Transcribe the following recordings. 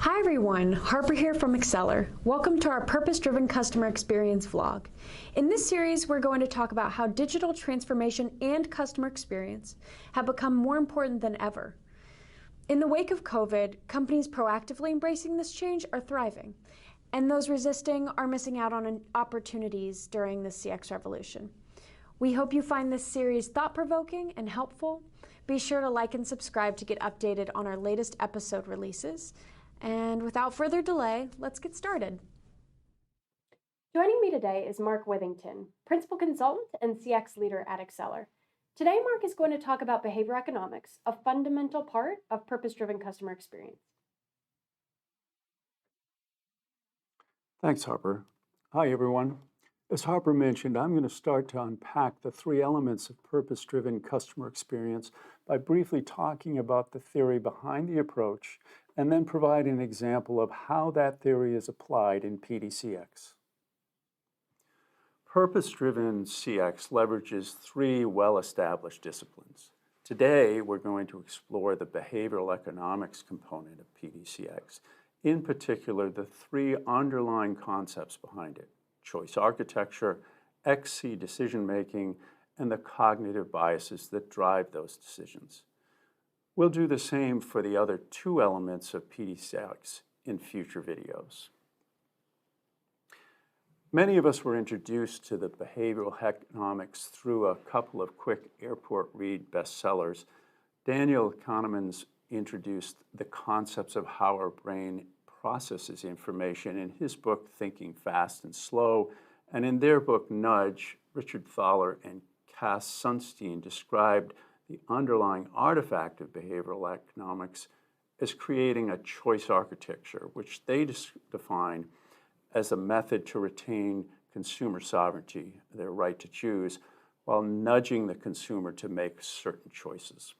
Hi everyone, Harper here from Accelare. Welcome to our Purpose-Driven Customer Experience vlog. In this series, we're going to talk about how digital transformation and customer experience have become more important than ever. In the wake of COVID, companies proactively embracing this change are thriving, and those resisting are missing out on opportunities during the CX revolution. We hope you find this series thought-provoking and helpful. Be sure to like and subscribe to get updated on our latest episode releases. And without further delay, let's get started. Joining me today is Mark Withington, Principal Consultant and CX Leader at Accelare. Today, Mark is going to talk about behavior economics, a fundamental part of purpose-driven customer experience. Thanks, Harper. Hi, everyone. As Harper mentioned, I'm going to start to unpack the three elements of purpose-driven customer experience by briefly talking about the theory behind the approach and then provide an example of how that theory is applied in PDCX. Purpose-driven CX leverages three well-established disciplines. Today, we're going to explore the behavioral economics component of PDCX, in particular, the three underlying concepts behind it: choice architecture, XC decision-making, and the cognitive biases that drive those decisions. We'll do the same for the other two elements of PDCX in future videos. Many of us were introduced to the behavioral economics through a couple of quick airport read bestsellers. Daniel Kahneman's introduced the concepts of how our brain processes information in his book, Thinking Fast and Slow, and in their book, Nudge, Richard Thaler and Cass Sunstein described the underlying artifact of behavioral economics as creating a choice architecture, which they define as a method to retain consumer sovereignty, their right to choose, while nudging the consumer to make certain choices.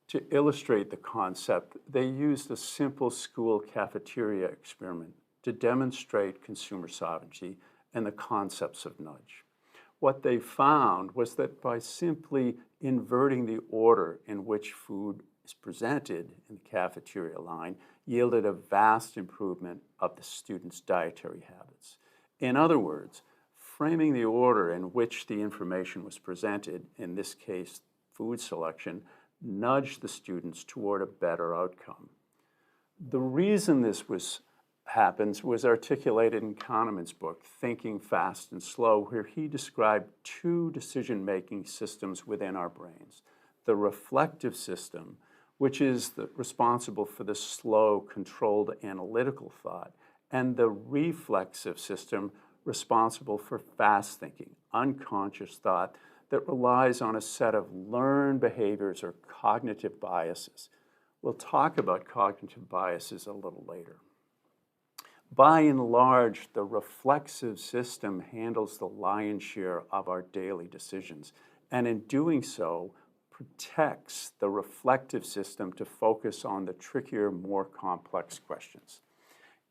To illustrate the concept, they used a simple school cafeteria experiment to demonstrate consumer sovereignty and the concepts of nudge. What they found was that by simply inverting the order in which food is presented in the cafeteria line yielded a vast improvement of the students' dietary habits. In other words, framing the order in which the information was presented, in this case, food selection, nudged the students toward a better outcome. The reason this happens was articulated in Kahneman's book, Thinking Fast and Slow, where he described two decision-making systems within our brains. The reflective system, which is responsible for the slow, controlled analytical thought, and the reflexive system responsible for fast thinking, unconscious thought that relies on a set of learned behaviors or cognitive biases. We'll talk about cognitive biases a little later. By and large, the reflexive system handles the lion's share of our daily decisions, and in doing so, protects the reflective system to focus on the trickier, more complex questions.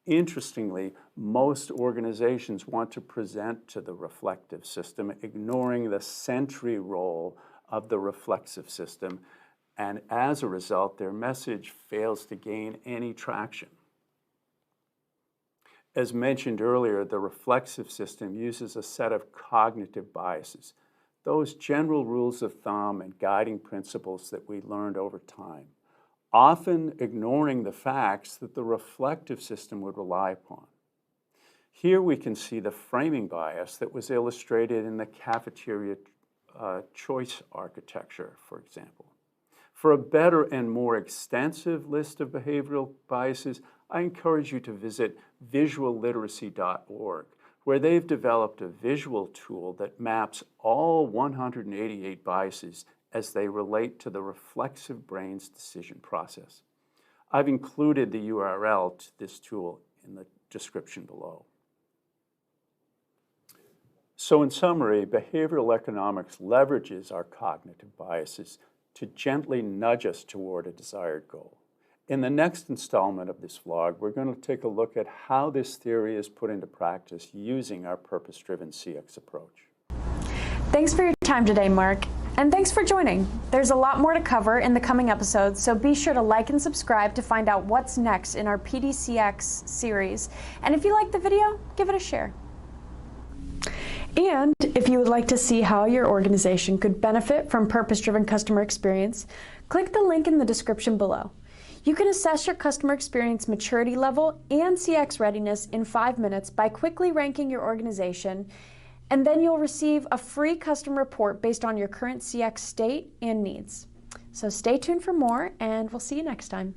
Interestingly, most organizations want to present to the reflective system, ignoring the sentry role of the reflexive system, and as a result, their message fails to gain any traction. As mentioned earlier, the reflexive system uses a set of cognitive biases, those general rules of thumb and guiding principles that we learned over time, often ignoring the facts that the reflective system would rely upon. Here we can see the framing bias that was illustrated in the cafeteria choice architecture, for example. For a better and more extensive list of behavioral biases, I encourage you to visit visualliteracy.org, where they've developed a visual tool that maps all 188 biases as they relate to the reflexive brain's decision process. I've included the URL to this tool in the description below. So in summary, behavioral economics leverages our cognitive biases to gently nudge us toward a desired goal. In the next installment of this vlog, we're going to take a look at how this theory is put into practice using our purpose-driven CX approach. Thanks for your time today, Mark. And thanks for joining. There's a lot more to cover in the coming episodes, so be sure to like and subscribe to find out what's next in our PDCX series. And if you like the video, give it a share. And if you would like to see how your organization could benefit from purpose-driven customer experience, click the link in the description below. You can assess your customer experience maturity level and CX readiness in 5 minutes by quickly ranking your organization, and then you'll receive a free custom report based on your current CX state and needs. So stay tuned for more, and we'll see you next time.